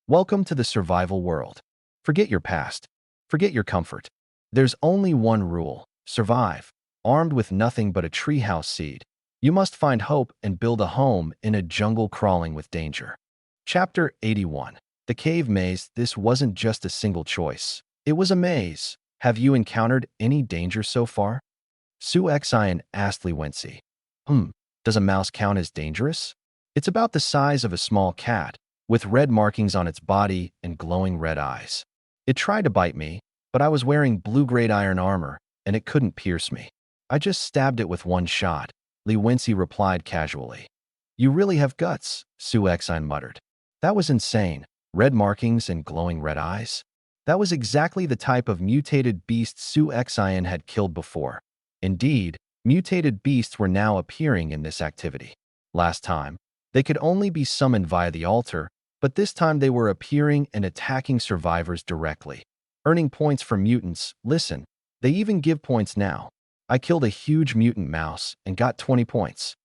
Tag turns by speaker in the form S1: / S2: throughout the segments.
S1: Welcome to the survival world. Forget your past. Forget your comfort. There's only one rule: survive. Armed with nothing but a treehouse seed, you must find hope and build a home in a jungle crawling with danger. Chapter 81. The Cave Maze. This wasn't just a single choice. It was a maze. Have you encountered any danger so far? Sue Xian asked Li Wenci. Does a mouse count as dangerous? It's about the size of a small cat, with red markings on its body and glowing red eyes. It tried to bite me, but I was wearing blue-grade iron armor, and it couldn't pierce me. I just stabbed it with one shot, Li Wenci replied casually. You really have guts, Sue Xian muttered. That was insane. Red markings and glowing red eyes. That was exactly the type of mutated beast Sue Xian had killed before. Indeed, mutated beasts were now appearing in this activity. Last time, they could only be summoned via the altar, but this time they were appearing and attacking survivors directly. Earning points for mutants. Listen, they even give points now. I killed a huge mutant mouse and got 20 points.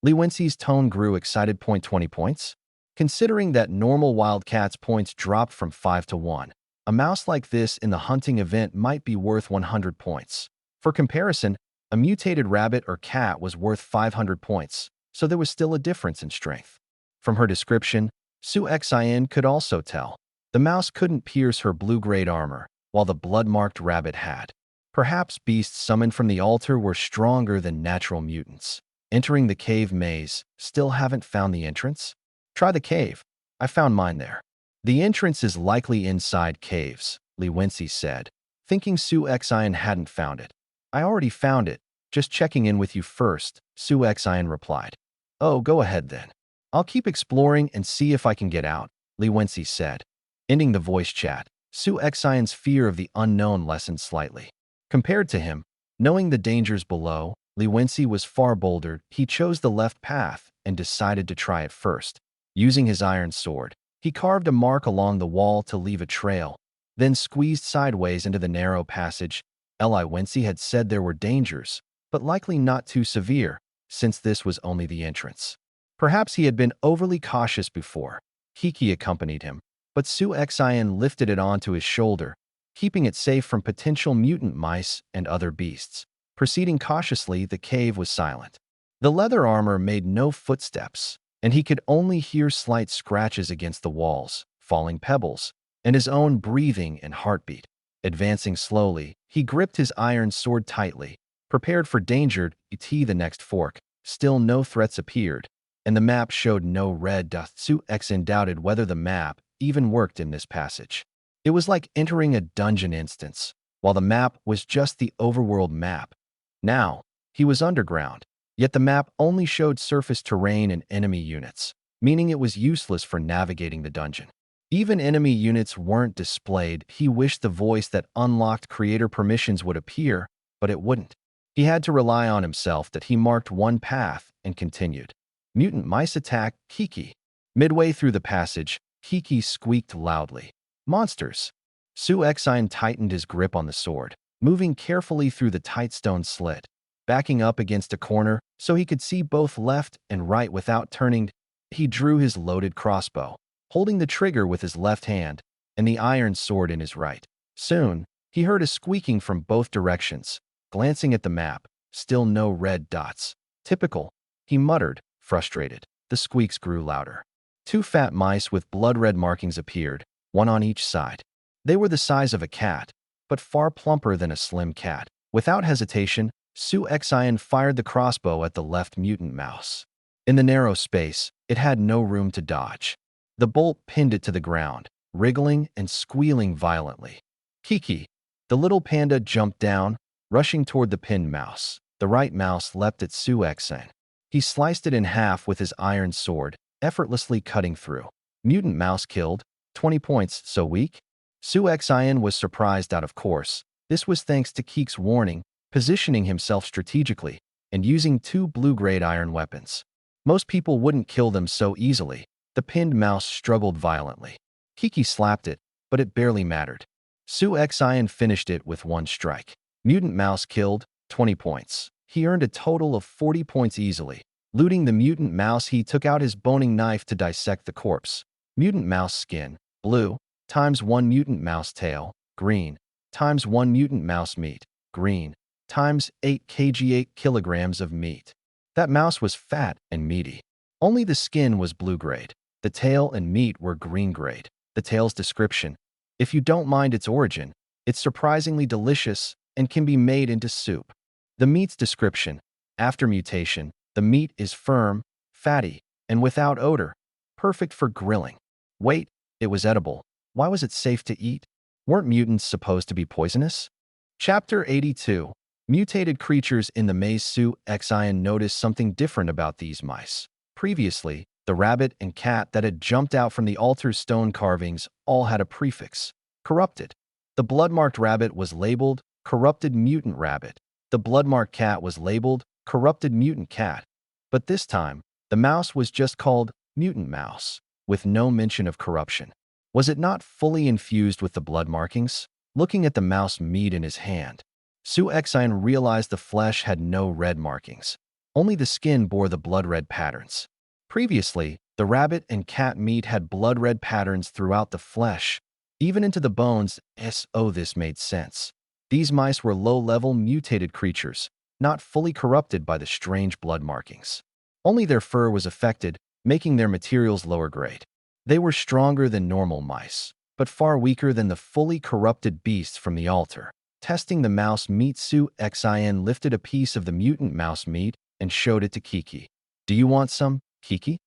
S1: Li Wenci's tone grew excited. 20 points? Considering that normal wildcats' points dropped from 5 to 1, a mouse like this in the hunting event might be worth 100 points. For comparison, a mutated rabbit or cat was worth 500 points, so there was still a difference in strength. From her description, Sue Xian could also tell. The mouse couldn't pierce her blue-grade armor, while the blood-marked rabbit had. Perhaps beasts summoned from the altar were stronger than natural mutants. Entering the cave maze. Still haven't found the entrance? Try the cave. I found mine there. The entrance is likely inside caves, Li Wenci said, thinking Sue Xian hadn't found it. I already found it. Just checking in with you first, Sue Xian replied. Oh, go ahead then. I'll keep exploring and see if I can get out, Li Wenci said. Ending the voice chat, Sue Xian's fear of the unknown lessened slightly. Compared to him, knowing the dangers below, Li Wenci was far bolder. He chose the left path and decided to try it first. Using his iron sword, he carved a mark along the wall to leave a trail, then squeezed sideways into the narrow passage. Li Wenci had said there were dangers, but likely not too severe, since this was only the entrance. Perhaps he had been overly cautious before. Kiki accompanied him, but Sue Xian lifted it onto his shoulder, keeping it safe from potential mutant mice and other beasts. Proceeding cautiously, the cave was silent. The leather armor made no footsteps, and he could only hear slight scratches against the walls, falling pebbles, and his own breathing and heartbeat. Advancing slowly, he gripped his iron sword tightly, prepared for danger. The next fork. Still no threats appeared, and the map showed no red dust. Sue Xian doubted whether the map even worked in this passage. It was like entering a dungeon instance, while the map was just the overworld map. Now, he was underground, yet the map only showed surface terrain and enemy units, meaning it was useless for navigating the dungeon. Even enemy units weren't displayed. He wished the voice that unlocked creator permissions would appear, but it wouldn't. He had to rely on himself. That he marked one path and continued. Mutant mice attacked Kiki. Midway through the passage, Kiki squeaked loudly. Monsters! Sue Xian tightened his grip on the sword, moving carefully through the tight stone slit, backing up against a corner so he could see both left and right without turning. He drew his loaded crossbow, holding the trigger with his left hand and the iron sword in his right. Soon, he heard a squeaking from both directions. Glancing at the map, still no red dots. Typical, he muttered, frustrated. The squeaks grew louder. Two fat mice with blood-red markings appeared, one on each side. They were the size of a cat, but far plumper than a slim cat. Without hesitation, Sue Xian fired the crossbow at the left mutant mouse. In the narrow space, it had no room to dodge. The bolt pinned it to the ground, wriggling and squealing violently. Kiki, the little panda, jumped down, rushing toward the pinned mouse. The right mouse leapt at Sue Xian. He sliced it in half with his iron sword, effortlessly cutting through. Mutant mouse killed. 20 points. So weak? Sue Xian was surprised. Of course, this was thanks to Kiki's warning, positioning himself strategically, and using two blue-grade iron weapons. Most people wouldn't kill them so easily. The pinned mouse struggled violently. Kiki slapped it, but it barely mattered. Sue Xian finished it with one strike. Mutant mouse killed. 20 points. He earned a total of 40 points easily. Looting the mutant mouse, he took out his boning knife to dissect the corpse. Mutant mouse skin, blue, times 1 mutant mouse tail, green, times 1 mutant mouse meat, green, times 8 kg 8 kilograms of meat. That mouse was fat and meaty. Only the skin was blue grade. The tail and meat were green grade. The tail's description: if you don't mind its origin, it's surprisingly delicious and can be made into soup. The meat's description: after mutation, the meat is firm, fatty, and without odor, perfect for grilling. Wait, it was edible. Why was it safe to eat? Weren't mutants supposed to be poisonous? Chapter 82. Mutated creatures in the maze. Sue Xian noticed something different about these mice. Previously, the rabbit and cat that had jumped out from the altar's stone carvings all had a prefix: corrupted. The blood-marked rabbit was labeled corrupted mutant rabbit. The blood-marked cat was labeled corrupted mutant cat. But this time, the mouse was just called mutant mouse, with no mention of corruption. Was it not fully infused with the blood markings? Looking at the mouse meat in his hand, Sue Xian realized the flesh had no red markings. Only the skin bore the blood-red patterns. Previously, the rabbit and cat meat had blood-red patterns throughout the flesh, even into the bones. This made sense. These mice were low-level mutated creatures, not fully corrupted by the strange blood markings. Only their fur was affected, making their materials lower grade. They were stronger than normal mice, but far weaker than the fully corrupted beasts from the altar. Testing the mouse meat, Sue Xian lifted a piece of the mutant mouse meat and showed it to Kiki. "Do you want some, Kiki?"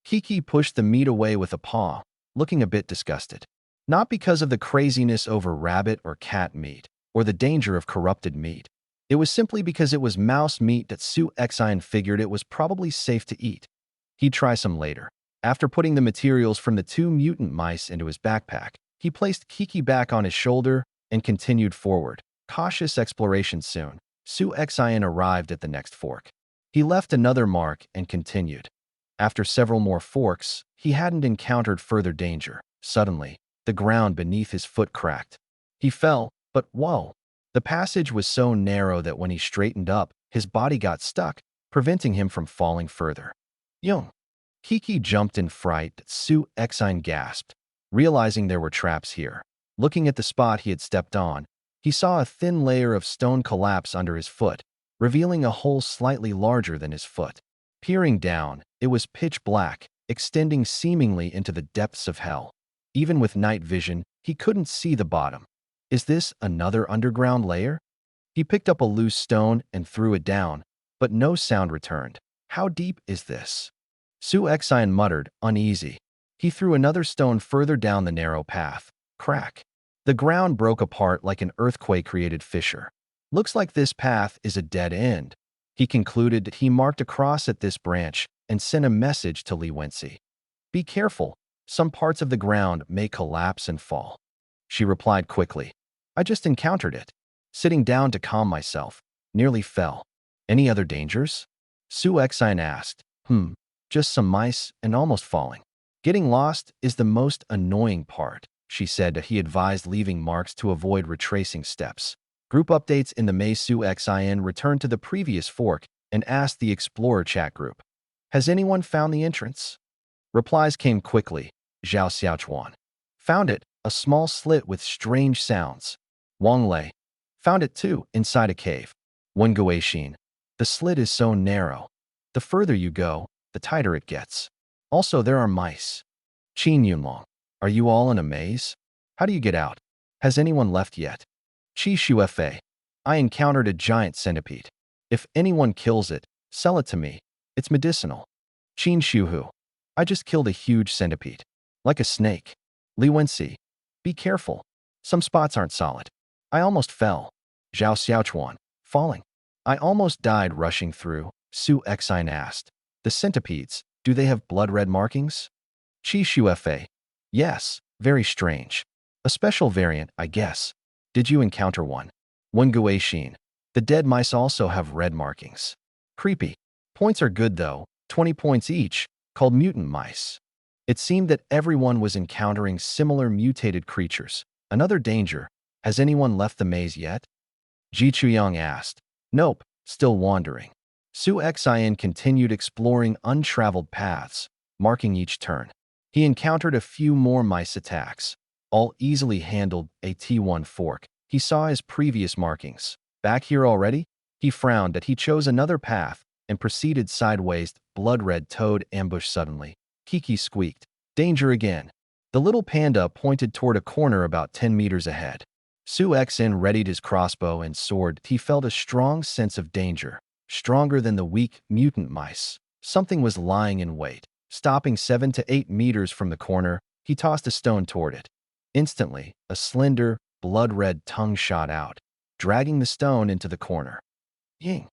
S1: Kiki pushed the meat away with a paw, looking a bit disgusted. Not because of the craziness over rabbit or cat meat, or the danger of corrupted meat. It was simply because it was mouse meat that Sue Xian figured it was probably safe to eat. He'd try some later. After putting the materials from the 2 mutant mice into his backpack, he placed Kiki back on his shoulder and continued forward. Cautious exploration. Soon, Sue Xian arrived at the next fork. He left another mark and continued. After several more forks, he hadn't encountered further danger. Suddenly, the ground beneath his foot cracked. He fell, but whoa! The passage was so narrow that when he straightened up, his body got stuck, preventing him from falling further. Young! Kiki jumped in fright. Sue Xian gasped, realizing there were traps here. Looking at the spot he had stepped on, he saw a thin layer of stone collapse under his foot, revealing a hole slightly larger than his foot. Peering down, it was pitch black, extending seemingly into the depths of hell. Even with night vision, he couldn't see the bottom. Is this another underground layer? He picked up a loose stone and threw it down, but no sound returned. How deep is this? Sue Xian muttered, uneasy. He threw another stone further down the narrow path. Crack. The ground broke apart like an earthquake-created fissure. Looks like this path is a dead end. He concluded. He marked a cross at this branch and sent a message to Li Wenci. Be careful. Some parts of the ground may collapse and fall. She replied quickly. I just encountered it. Sitting down to calm myself. Nearly fell. Any other dangers? Sue Xian asked. Just some mice and almost falling. Getting lost is the most annoying part, she said. He advised leaving marks to avoid retracing steps. Group updates in the maze. Sue Xian returned to the previous fork and asked the Explorer chat group. Has anyone found the entrance? Replies came quickly. Zhao Xiaochuan. Found it, a small slit with strange sounds. Wang Lei. Found it too, inside a cave. Wen Guixin. The slit is so narrow. The further you go, the tighter it gets. Also, there are mice. Qin Yunlong. Are you all in a maze? How do you get out? Has anyone left yet? Qi Shuefei. I encountered a giant centipede. If anyone kills it, sell it to me. It's medicinal. Qin Shuhu. I just killed a huge centipede. Like a snake. Li Wenci. Be careful. Some spots aren't solid. I almost fell. Zhao Xiaochuan. Falling. I almost died rushing through. Sue Xian asked. The centipedes, do they have blood-red markings? Qi Shuefei. Yes, very strange. A special variant, I guess. Did you encounter one? Wen Guixin. The dead mice also have red markings. Creepy. Points are good though, 20 points each, called mutant mice. It seemed that everyone was encountering similar mutated creatures. Another danger. Has anyone left the maze yet? Ji Chuyang asked. Nope, still wandering. Sue Xian continued exploring untraveled paths, marking each turn. He encountered a few more mice attacks, all easily handled a T1 fork. He saw his previous markings. Back here already? He frowned that he chose another path and proceeded sideways. Blood-red toad ambushed suddenly. Kiki squeaked. Danger again. The little panda pointed toward a corner about 10 meters ahead. Su Xin readied his crossbow and sword. He felt a strong sense of danger, stronger than the weak mutant mice. Something was lying in wait. Stopping 7 to 8 meters from the corner, he tossed a stone toward it. Instantly, a slender, blood-red tongue shot out, dragging the stone into the corner. Ying!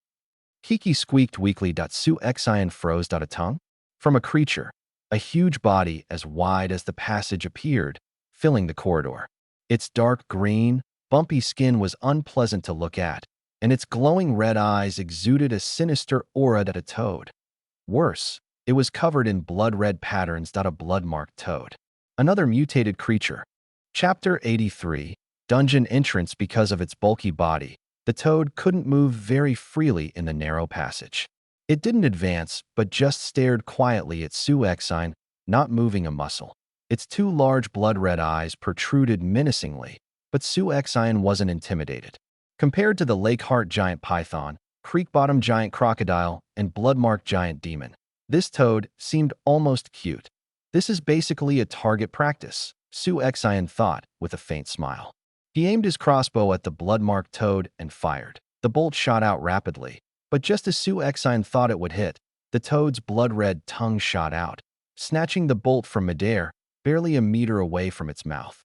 S1: Kiki squeaked weakly. Su Xian froze. A tongue? From a creature. A huge body as wide as the passage appeared, filling the corridor. Its dark green, bumpy skin was unpleasant to look at, and its glowing red eyes exuded a sinister aura. A toad. Worse, it was covered in blood-red patterns. A blood-marked toad. Another mutated creature. Chapter 83. Dungeon entrance. Because of its bulky body, the toad couldn't move very freely in the narrow passage. It didn't advance, but just stared quietly at Su Xian, not moving a muscle. Its two large blood-red eyes protruded menacingly, but Su Xian wasn't intimidated. Compared to the lake-heart giant python, creek-bottom giant crocodile, and blood-marked giant demon, this toad seemed almost cute. This is basically a target practice, Su Xian thought with a faint smile. He aimed his crossbow at the blood-marked toad and fired. The bolt shot out rapidly, but just as Su Xian thought it would hit, the toad's blood-red tongue shot out, snatching the bolt from midair, barely a meter away from its mouth.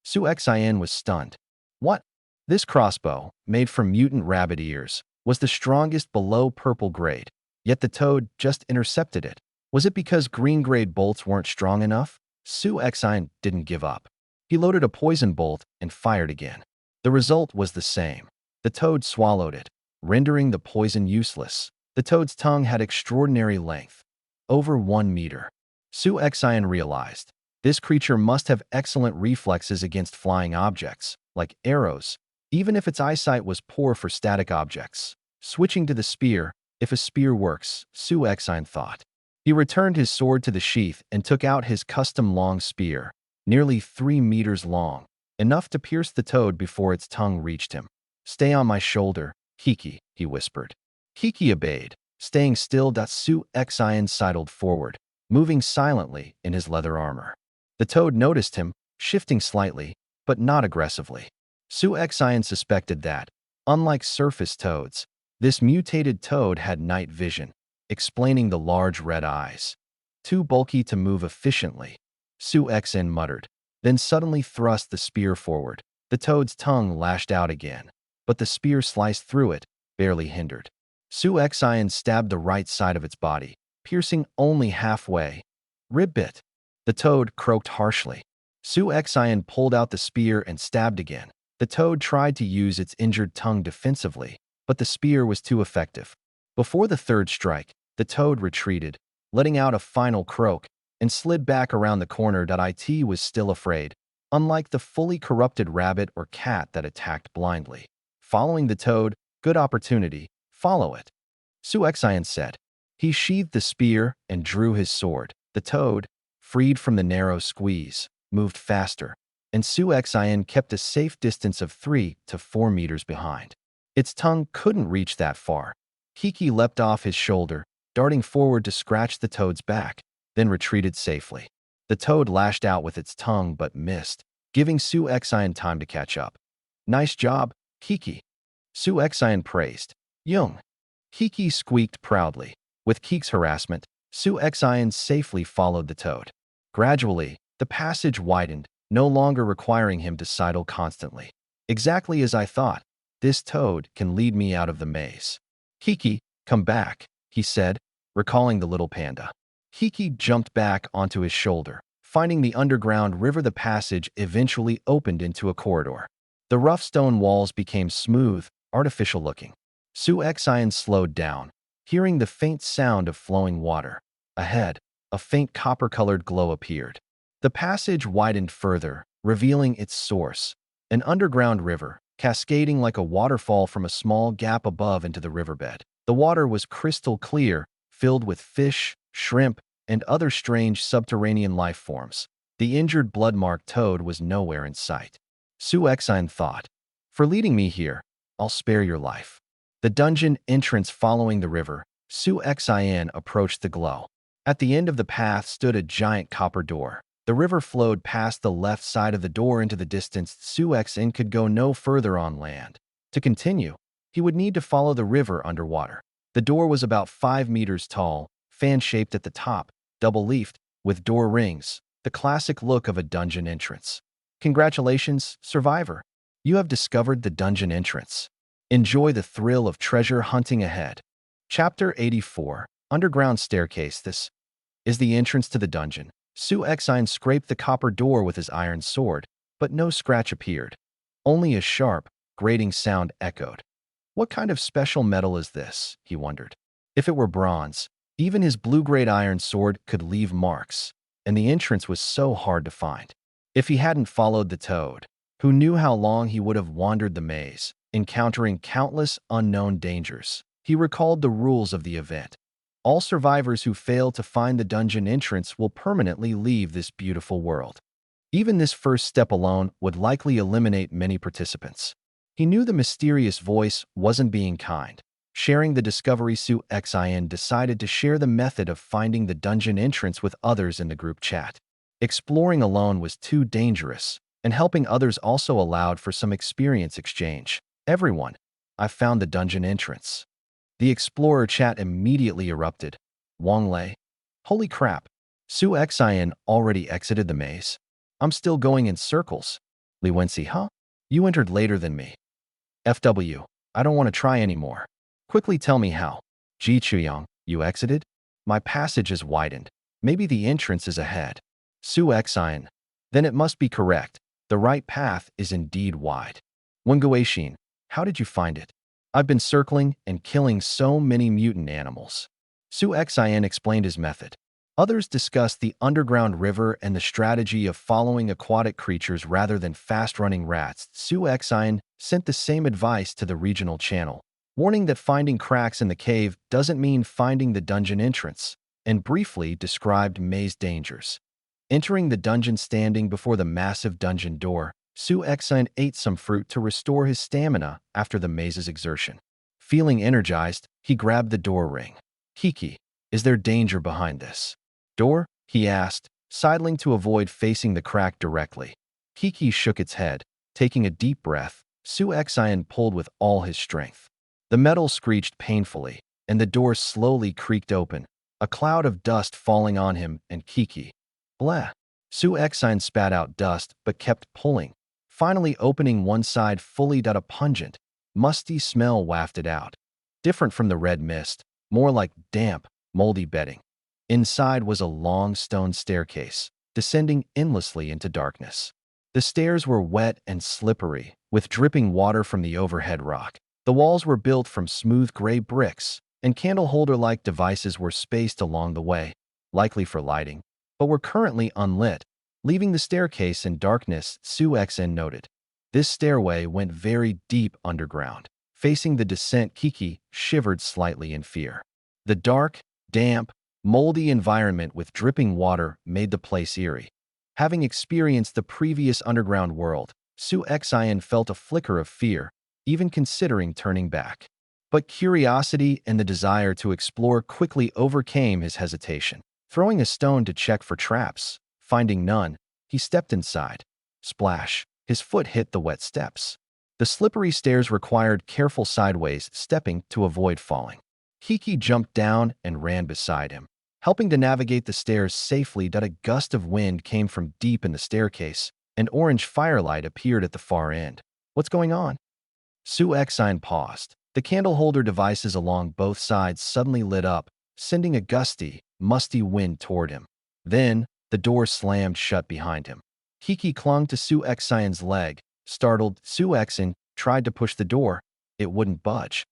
S1: Su Xian was stunned. What? This crossbow, made from mutant rabbit ears, was the strongest below purple grade, yet the toad just intercepted it. Was it because green-grade bolts weren't strong enough? Su Xian didn't give up. He loaded a poison bolt and fired again. The result was the same. The toad swallowed it, rendering the poison useless. The toad's tongue had extraordinary length, over 1 meter. Su Xian realized this creature must have excellent reflexes against flying objects, like arrows, even if its eyesight was poor for static objects. Switching to the spear, if a spear works, Su Xian thought. He returned his sword to the sheath and took out his custom long spear, nearly 3 meters long, enough to pierce the toad before its tongue reached him. Stay on my shoulder, Kiki, he whispered. Kiki obeyed, staying still. Su Xian sidled forward, moving silently in his leather armor. The toad noticed him, shifting slightly, but not aggressively. Su Xian suspected that, unlike surface toads, this mutated toad had night vision, explaining the large red eyes. Too bulky to move efficiently, Su Xian muttered, then suddenly thrust the spear forward. The toad's tongue lashed out again, but the spear sliced through it, barely hindered. Su Xian stabbed the right side of its body, piercing only halfway. Rib bit. The toad croaked harshly. Su Xian pulled out the spear and stabbed again. The toad tried to use its injured tongue defensively, but the spear was too effective. Before the third strike, the toad retreated, letting out a final croak, and slid back around the corner. It was still afraid, unlike the fully corrupted rabbit or cat that attacked blindly. Following the toad, good opportunity, follow it, Su Xian said. He sheathed the spear and drew his sword. The toad, freed from the narrow squeeze, moved faster, and Su Xian kept a safe distance of 3 to 4 meters behind. Its tongue couldn't reach that far. Kiki leapt off his shoulder, darting forward to scratch the toad's back, then retreated safely. The toad lashed out with its tongue but missed, giving Su Xian time to catch up. Nice job, Kiki, Su Xian praised. Young. Kiki squeaked proudly. With Kiki's harassment, Su Xian safely followed the toad. Gradually, the passage widened, no longer requiring him to sidle constantly. Exactly as I thought, this toad can lead me out of the maze. Kiki, come back, he said, recalling the little panda. Kiki jumped back onto his shoulder. Finding the underground river, the passage eventually opened into a corridor. The rough stone walls became smooth, artificial-looking. Su Xian slowed down, hearing the faint sound of flowing water. Ahead, a faint copper-colored glow appeared. The passage widened further, revealing its source, an underground river, cascading like a waterfall from a small gap above into the riverbed. The water was crystal clear, filled with fish, shrimp, and other strange subterranean life forms. The injured blood-marked toad was nowhere in sight. Su Exine thought, "For leading me here, I'll spare your life." The dungeon entrance following the river, Su Exine approached the glow. At the end of the path stood a giant copper door. The river flowed past the left side of the door into the distance. Su Exine could go no further on land. To continue, he would need to follow the river underwater. The door was about 5 meters tall, fan-shaped at the top, double-leafed, with door rings, the classic look of a dungeon entrance. Congratulations, survivor! You have discovered the dungeon entrance. Enjoy the thrill of treasure hunting ahead. Chapter 84, Underground Staircase. This is the entrance to the dungeon. Su Exine scraped the copper door with his iron sword, but no scratch appeared. Only a sharp, grating sound echoed. What kind of special metal is this? He wondered. If it were bronze, even his blue-grade iron sword could leave marks, and the entrance was so hard to find. If he hadn't followed the toad, who knew how long he would have wandered the maze, encountering countless unknown dangers. He recalled the rules of the event. All survivors who fail to find the dungeon entrance will permanently leave this beautiful world. Even this first step alone would likely eliminate many participants. He knew the mysterious voice wasn't being kind. Sharing the discovery, Su Exine decided to share the method of finding the dungeon entrance with others in the group chat. Exploring alone was too dangerous, and helping others also allowed for some experience exchange. Everyone, I've found the dungeon entrance. The explorer chat immediately erupted. Wang Lei. Holy crap. Su Exine already exited the maze. I'm still going in circles. Li Wenxi, huh? You entered later than me. FW. I don't want to try anymore. Quickly tell me how. Ji Chuyang, you exited? My passage is widened. Maybe the entrance is ahead. Su Exine. Then it must be correct. The right path is indeed wide. Wen Guixin, how did you find it? I've been circling and killing so many mutant animals. Su Exine explained his method. Others discussed the underground river and the strategy of following aquatic creatures rather than fast-running rats. Su Exine sent the same advice to the regional channel, warning that finding cracks in the cave doesn't mean finding the dungeon entrance, and briefly described maze dangers. Entering the dungeon standing before the massive dungeon door, Su Exine ate some fruit to restore his stamina after the maze's exertion. Feeling energized, he grabbed the door ring. Kiki, is there danger behind this door? He asked, sidling to avoid facing the crack directly. Kiki shook its head. Taking a deep breath, Su Exine pulled with all his strength. The metal screeched painfully, and the door slowly creaked open, a cloud of dust falling on him and Kiki. Bleh. Su Exine spat out dust but kept pulling. Finally opening one side fully, a pungent, musty smell wafted out. Different from the red mist, more like damp, moldy bedding. Inside was a long stone staircase, descending endlessly into darkness. The stairs were wet and slippery, with dripping water from the overhead rock. The walls were built from smooth gray bricks, and candle holder-like devices were spaced along the way, likely for lighting, but were currently unlit. Leaving the staircase in darkness, Su Exine noted. This stairway went very deep underground. Facing the descent, Kiki shivered slightly in fear. The dark, damp, moldy environment with dripping water made the place eerie. Having experienced the previous underground world, Su Exine felt a flicker of fear, even considering turning back. But curiosity and the desire to explore quickly overcame his hesitation. Throwing a stone to check for traps, finding none, he stepped inside. Splash! His foot hit the wet steps. The slippery stairs required careful sideways stepping to avoid falling. Kiki jumped down and ran beside him. Helping to navigate the stairs safely, a gust of wind came from deep in the staircase, and orange firelight appeared at the far end. What's going on? Su Exine paused. The candle holder devices along both sides suddenly lit up, sending a gusty, musty wind toward him. Then, the door slammed shut behind him. Kiki clung to Su Exine's leg. Startled, Su Exine tried to push the door. It wouldn't budge.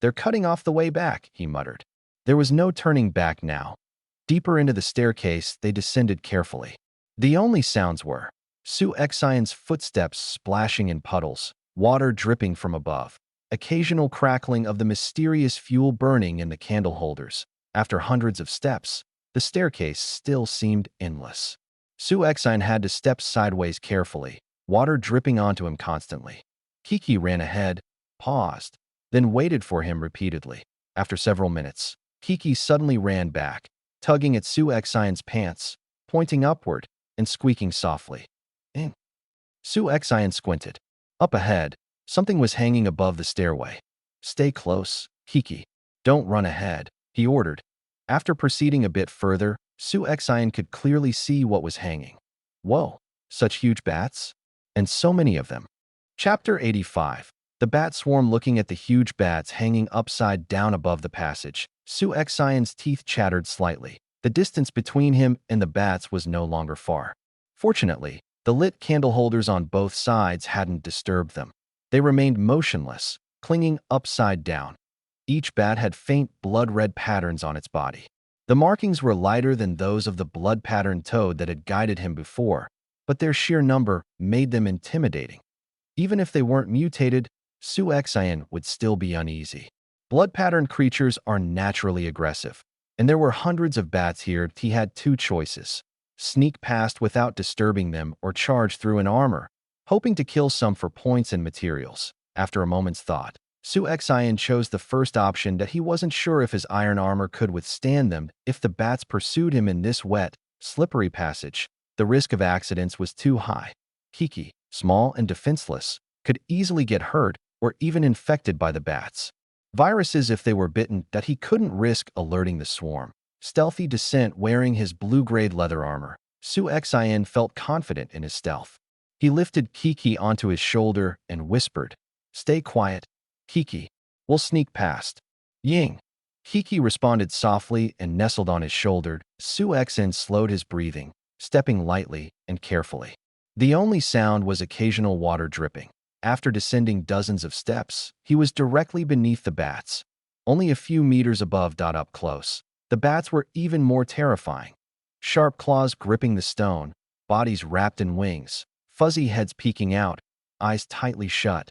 S1: They're cutting off the way back, he muttered. There was no turning back now. Deeper into the staircase, they descended carefully. The only sounds were Su Exine's footsteps splashing in puddles, water dripping from above, occasional crackling of the mysterious fuel burning in the candle holders. After hundreds of steps, the staircase still seemed endless. Su Exine had to step sideways carefully, water dripping onto him constantly. Kiki ran ahead, paused, then waited for him repeatedly. After several minutes, Kiki suddenly ran back, tugging at Su Exine's pants, pointing upward, and squeaking softly. "Eh." Su Exine squinted. Up ahead, something was hanging above the stairway. "Stay close, Kiki. Don't run ahead," he ordered. After proceeding a bit further, Su Exine could clearly see what was hanging. Whoa, such huge bats? And so many of them. Chapter 85. The bat swarm. Looking at the huge bats hanging upside down above the passage, Su Exine's teeth chattered slightly. The distance between him and the bats was no longer far. Fortunately, the lit candle holders on both sides hadn't disturbed them. They remained motionless, clinging upside down. Each bat had faint blood-red patterns on its body. The markings were lighter than those of the blood-patterned toad that had guided him before, but their sheer number made them intimidating. Even if they weren't mutated, Su Exine would still be uneasy. Blood-patterned creatures are naturally aggressive, and there were hundreds of bats here. He had two choices: sneak past without disturbing them or charge through an armor, hoping to kill some for points and materials. After a moment's thought, Su Exine chose the first option, that he wasn't sure if his iron armor could withstand them. If the bats pursued him in this wet, slippery passage, the risk of accidents was too high. Kiki, small and defenseless, could easily get hurt or even infected by the bats. Viruses if they were bitten. That he couldn't risk alerting the swarm. Stealthy descent. Wearing his blue-grade leather armor, Su Exine felt confident in his stealth. He lifted Kiki onto his shoulder and whispered, "Stay quiet, Kiki. We'll sneak past." "Ying." Kiki responded softly and nestled on his shoulder. Su Exine slowed his breathing, stepping lightly and carefully. The only sound was occasional water dripping. After descending dozens of steps, he was directly beneath the bats, only a few meters above. Up close, the bats were even more terrifying. Sharp claws gripping the stone, bodies wrapped in wings, fuzzy heads peeking out, eyes tightly shut.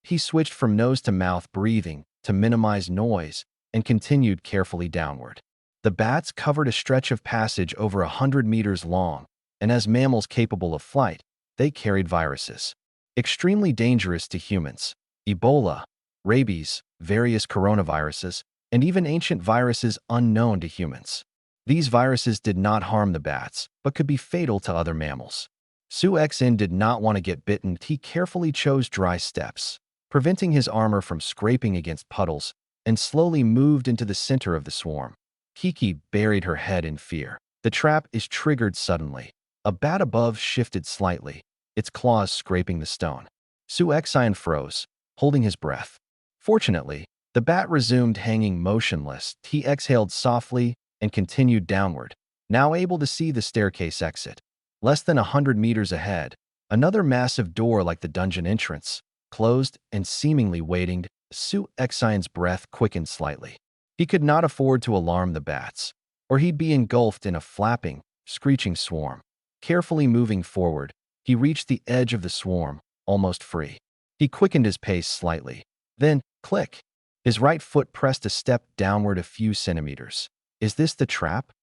S1: He switched from nose to mouth breathing to minimize noise and continued carefully downward. The bats covered a stretch of passage over 100 meters long, and as mammals capable of flight, they carried viruses extremely dangerous to humans: Ebola, rabies, various coronaviruses, and even ancient viruses unknown to humans. These viruses did not harm the bats, but could be fatal to other mammals. Su Exine did not want to get bitten. He carefully chose dry steps, preventing his armor from scraping against puddles, and slowly moved into the center of the swarm. Kiki buried her head in fear. The trap is triggered suddenly. A bat above shifted slightly, its claws scraping the stone. Su Exine froze, holding his breath. Fortunately, the bat resumed hanging motionless. He exhaled softly and continued downward, now able to see the staircase exit. Less than 100 meters ahead, another massive door like the dungeon entrance, closed and seemingly waiting. Su Exine's breath quickened slightly. He could not afford to alarm the bats, or he'd be engulfed in a flapping, screeching swarm. Carefully moving forward, he reached the edge of the swarm, almost free. He quickened his pace slightly. Then, click! His right foot pressed a step downward a few centimeters. Is this the trap?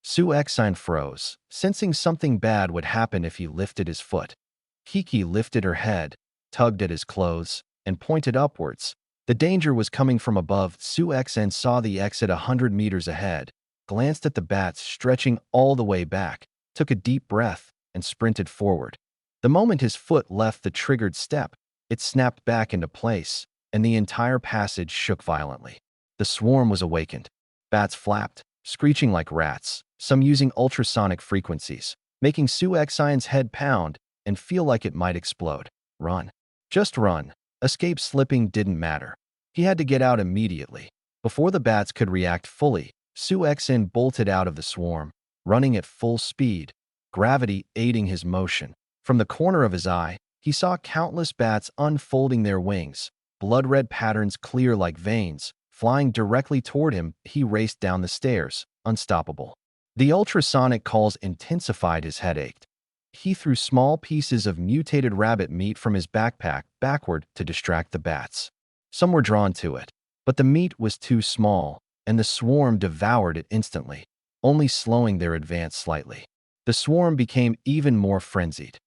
S1: Su Exine froze, sensing something bad would happen if he lifted his foot. Kiki lifted her head, tugged at his clothes, and pointed upwards. The danger was coming from above. Su Exine saw the exit 100 meters ahead, glanced at the bats stretching all the way back, took a deep breath, and sprinted forward. The moment his foot left the triggered step, it snapped back into place, and the entire passage shook violently. The swarm was awakened. Bats flapped, screeching like rats, some using ultrasonic frequencies, making Su Exine's head pound and feel like it might explode. Run. Just run. Escape slipping didn't matter. He had to get out immediately. Before the bats could react fully, Su Exine bolted out of the swarm, running at full speed, gravity aiding his motion. From the corner of his eye, he saw countless bats unfolding their wings, blood-red patterns clear like veins, flying directly toward him. He raced down the stairs, unstoppable. The ultrasonic calls intensified his headache. He threw small pieces of mutated rabbit meat from his backpack backward to distract the bats. Some were drawn to it, but the meat was too small, and the swarm devoured it instantly. only slowing their advance slightly. The swarm became even more frenzied.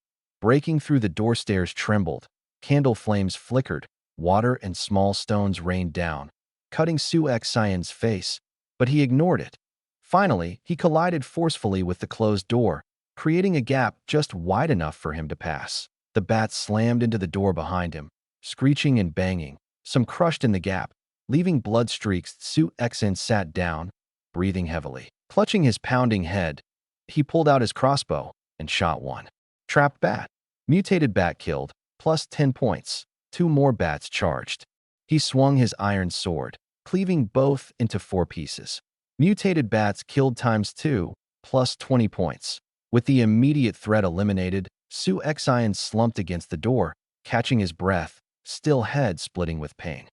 S1: Breaking through the door stairs trembled, candle flames flickered, water and small stones rained down, cutting Su Xian's face, but he ignored it. Finally, he collided forcefully with the closed door, creating a gap just wide enough for him to pass. The bats slammed into the door behind him, screeching and banging. Some crushed in the gap, leaving blood streaks. Su Xian sat down, breathing heavily. Clutching his pounding head, he pulled out his crossbow and shot one. Trapped bat. Mutated bat killed, plus 10 points. 2 more bats charged. He swung his iron sword, cleaving both into 4 pieces. Mutated bats killed times 2, plus 20 points. With the immediate threat eliminated, Su Xian slumped against the door, catching his breath, still head splitting with pain.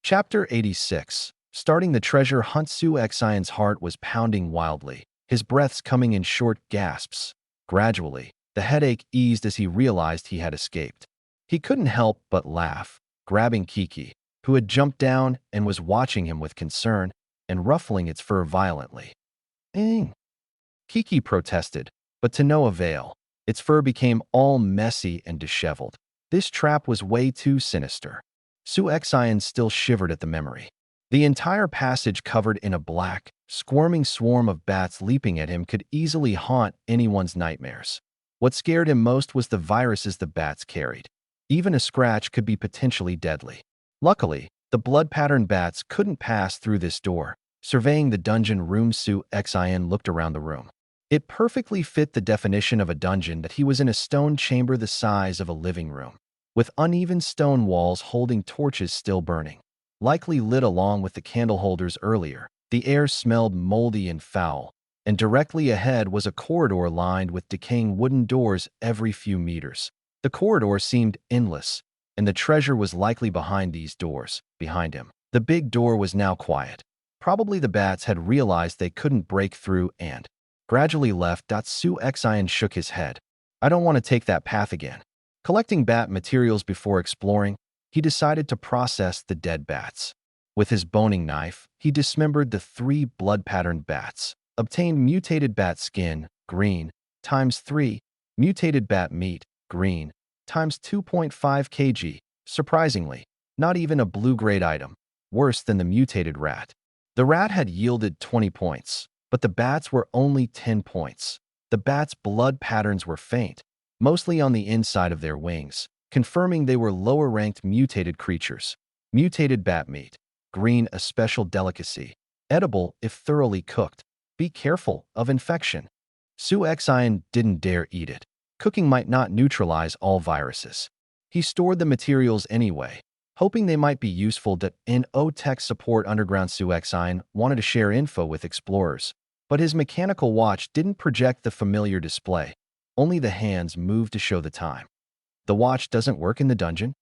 S1: Chapter 86. Starting the treasure hunt. Su Xian's heart was pounding wildly, his breaths coming in short gasps. Gradually, the headache eased as he realized he had escaped. He couldn't help but laugh, grabbing Kiki, who had jumped down and was watching him with concern, and ruffling its fur violently. Kiki protested, but to no avail. Its fur became all messy and disheveled. This trap was way too sinister. Su Xian still shivered at the memory. The entire passage covered in a black, squirming swarm of bats leaping at him could easily haunt anyone's nightmares. What scared him most was the viruses the bats carried. Even a scratch could be potentially deadly. Luckily, the blood-patterned bats couldn't pass through this door. Surveying the dungeon room, Su Xian looked around the room. It perfectly fit the definition of a dungeon that he was in a stone chamber the size of a living room, with uneven stone walls holding torches still burning, likely lit along with the candle holders earlier. The air smelled moldy and foul, and directly ahead was a corridor lined with decaying wooden doors every few meters. The corridor seemed endless, and the treasure was likely behind these doors, behind him. The big door was now quiet. Probably the bats had realized they couldn't break through and gradually left. Su Xian shook his head. I don't want to take that path again. Collecting bat materials before exploring, he decided to process the dead bats. With his boning knife, he dismembered the 3 blood-patterned bats, obtained mutated bat skin, green, times 3, mutated bat meat, green, times 2.5 kg. Surprisingly, not even a blue-grade item, worse than the mutated rat. The rat had yielded 20 points, but the bats were only 10 points. The bats' blood patterns were faint, mostly on the inside of their wings, confirming they were lower-ranked mutated creatures. Mutated bat meat, green, a special delicacy, edible if thoroughly cooked. Be careful of infection. Su Xian didn't dare eat it. Cooking might not neutralize all viruses. He stored the materials anyway, hoping they might be useful. Tech support underground. Su Xian wanted to share info with explorers, but his mechanical watch didn't project the familiar display. Only the hands moved to show the time. The watch doesn't work in the dungeon?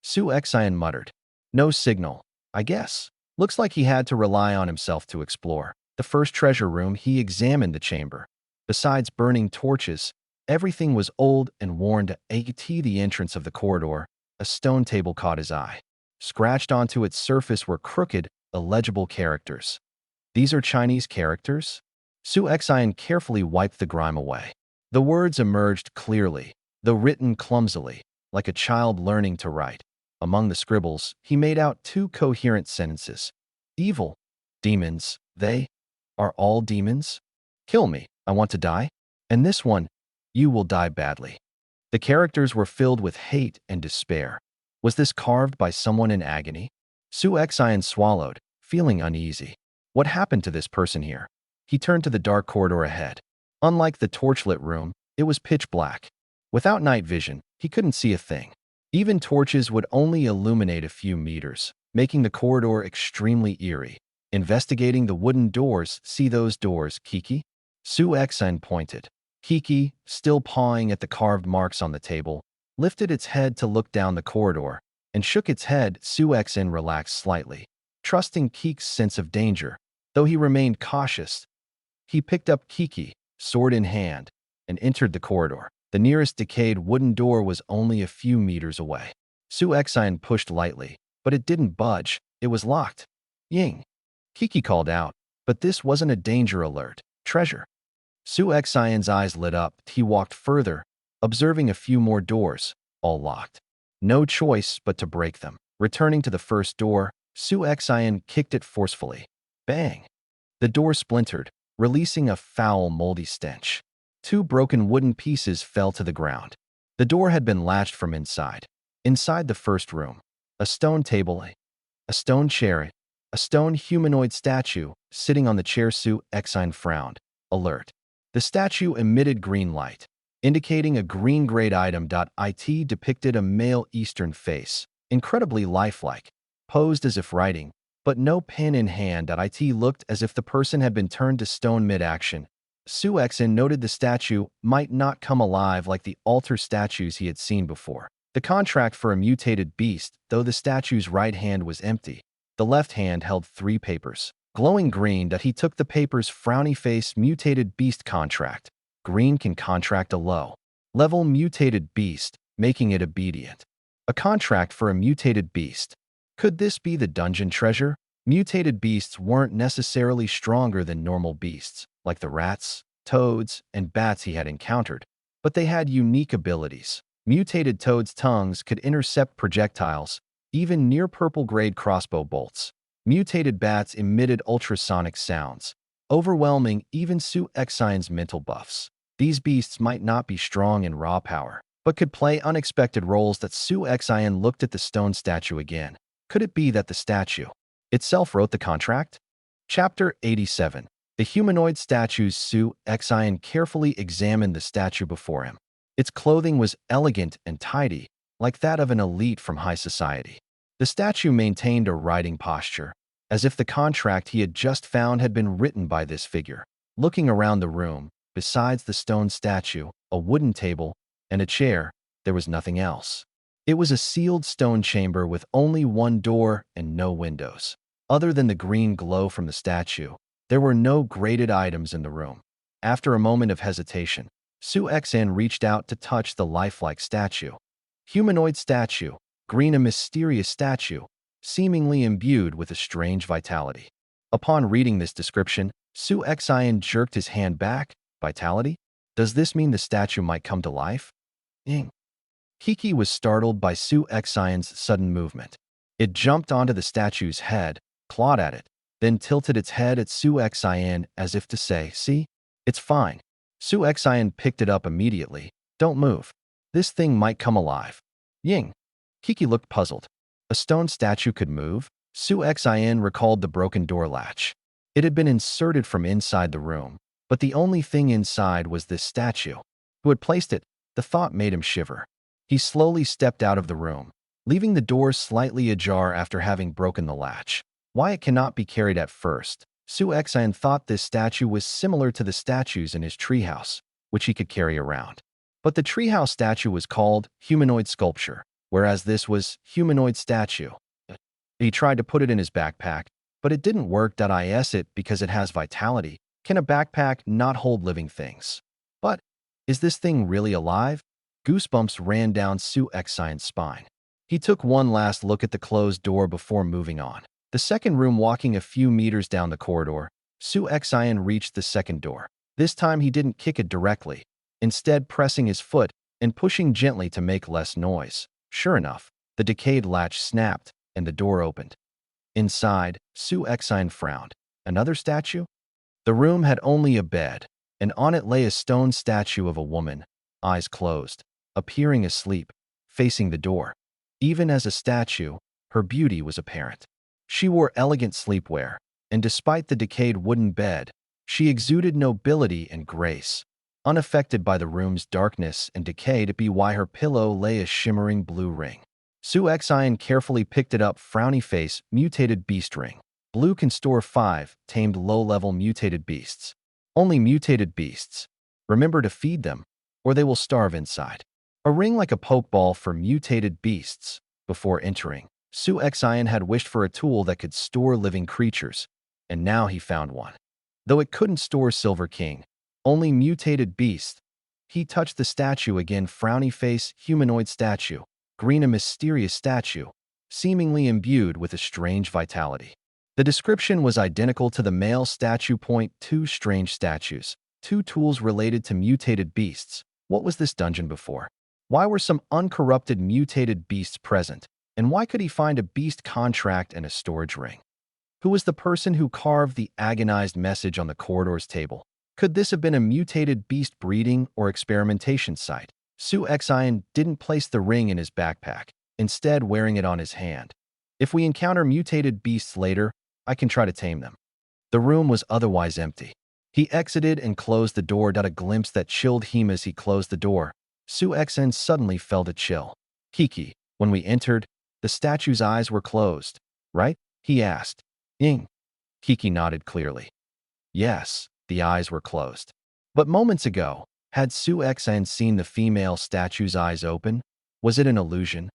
S1: Su Xian muttered. No signal, I guess. Looks like he had to rely on himself to explore. The first treasure room, he examined the chamber. Besides burning torches, everything was old and worn. The entrance of the corridor, a stone table caught his eye. Scratched onto its surface were crooked, illegible characters. These are Chinese characters? Su Xian carefully wiped the grime away. The words emerged clearly, though written clumsily, like a child learning to write. Among the scribbles, he made out 2 coherent sentences. Evil. Demons. They are all demons? Kill me. I want to die. And this one, you will die badly. The characters were filled with hate and despair. Was this carved by someone in agony? Su Xian swallowed, feeling uneasy. What happened to this person here? He turned to the dark corridor ahead. Unlike the torchlit room, it was pitch black. Without night vision, he couldn't see a thing. Even torches would only illuminate a few meters, making the corridor extremely eerie. Investigating the wooden doors. See those doors, Kiki? Su Xian pointed. Kiki, still pawing at the carved marks on the table, lifted its head to look down the corridor and shook its head. Su Xian relaxed slightly, trusting Kiki's sense of danger. Though he remained cautious, he picked up Kiki, sword in hand, and entered the corridor. The nearest decayed wooden door was only a few meters away. Su Xian pushed lightly, but it didn't budge. It was locked. Ying. Kiki called out, but this wasn't a danger alert. Treasure. Su Xian's eyes lit up. He walked further, observing a few more doors, all locked. No choice but to break them. Returning to the first door, Su Xian kicked it forcefully. Bang! The door splintered, releasing a foul, moldy stench. Two broken wooden pieces fell to the ground. The door had been latched from inside. Inside the first room, a stone table, a stone chair, a stone humanoid statue sitting on the chair. Su Xian frowned. Alert. The statue emitted green light, indicating a green-grade item. It depicted a male Eastern face, incredibly lifelike, posed as if writing, but no pen in hand. It looked as if the person had been turned to stone mid-action. Su Xian noted the statue might not come alive like the altar statues he had seen before. The contract for a mutated beast, though the statue's right hand was empty. The left hand held 3 papers. Glowing green. He took the papers. Frowny face. Mutated beast contract. Green can contract a low-level mutated beast, making it obedient. A contract for a mutated beast. Could this be the dungeon treasure? Mutated beasts weren't necessarily stronger than normal beasts, like the rats, toads, and bats he had encountered, but they had unique abilities. Mutated toads' tongues could intercept projectiles, even near-purple-grade crossbow bolts. Mutated bats emitted ultrasonic sounds, overwhelming even Su Xian's mental buffs. These beasts might not be strong in raw power, but could play unexpected roles. Su Xian looked at the stone statue again. Could it be that the statue itself wrote the contract? Chapter 87. The humanoid statues. Su Xian carefully examined the statue before him. Its clothing was elegant and tidy, like that of an elite from high society. The statue maintained a writing posture, as if the contract he had just found had been written by this figure. Looking around the room, besides the stone statue, a wooden table, and a chair, there was nothing else. It was a sealed stone chamber with only one door and no windows. Other than the green glow from the statue, there were no graded items in the room. After a moment of hesitation, Su Xian reached out to touch the lifelike statue. Humanoid statue, green, a mysterious statue, seemingly imbued with a strange vitality. Upon reading this description, Su Xian jerked his hand back. Vitality? Does this mean the statue might come to life? Kiki was startled by Su Xian's sudden movement. It jumped onto the statue's head, clawed at it, then tilted its head at Su Xian as if to say, "See? It's fine." Su Xian picked it up immediately. "Don't move. This thing might come alive." Ying. Kiki looked puzzled. A stone statue could move? Su Xian recalled the broken door latch. It had been inserted from inside the room, but the only thing inside was this statue. Who had placed it? The thought made him shiver. He slowly stepped out of the room, leaving the door slightly ajar after having broken the latch. Why it cannot be carried at first, Su Xian thought this statue was similar to the statues in his treehouse, which he could carry around. But the treehouse statue was called humanoid sculpture, whereas this was humanoid statue. He tried to put it in his backpack, but it didn't work. Is it because it has vitality? Can a backpack not hold living things? But is this thing really alive? Goosebumps ran down Su Xian's spine. He took one last look at the closed door before moving on. The second room. Walking a few meters down the corridor, Su Xian reached the second door. This time he didn't kick it directly, instead pressing his foot and pushing gently to make less noise. Sure enough, the decayed latch snapped and the door opened. Inside, Su Xian frowned. Another statue? The room had only a bed, and on it lay a stone statue of a woman, eyes closed, appearing asleep, facing the door. Even as a statue, her beauty was apparent. She wore elegant sleepwear, and despite the decayed wooden bed, she exuded nobility and grace. Unaffected by the room's darkness and decay, to be why her pillow lay a shimmering blue ring. Su Xian carefully picked it up. Frowny face. Mutated beast ring. Blue can store 5 tamed low-level mutated beasts. Only mutated beasts. Remember to feed them, or they will starve inside. A ring like a pokeball for mutated beasts. Before entering, Su Xian had wished for a tool that could store living creatures, and now he found one. Though it couldn't store Silver King, only mutated beasts. He touched the statue again. Frowny face. Humanoid statue. Green, a mysterious statue, seemingly imbued with a strange vitality. The description was identical to the male statue. Point two strange statues, two tools related to mutated beasts. What was this dungeon before? Why were some uncorrupted mutated beasts present? And why could he find a beast contract and a storage ring? Who was the person who carved the agonized message on the corridor's table? Could this have been a mutated beast breeding or experimentation site? Su Xian didn't place the ring in his backpack, instead wearing it on his hand. If we encounter mutated beasts later, I can try to tame them. The room was otherwise empty. He exited and closed the door. A glimpse that chilled him as he closed the door. Su Xian suddenly felt a chill. Kiki, when we entered, the statue's eyes were closed, right? He asked. Ying. Kiki nodded clearly. Yes, the eyes were closed. But moments ago, had Su Xian seen the female statue's eyes open? Was it an illusion?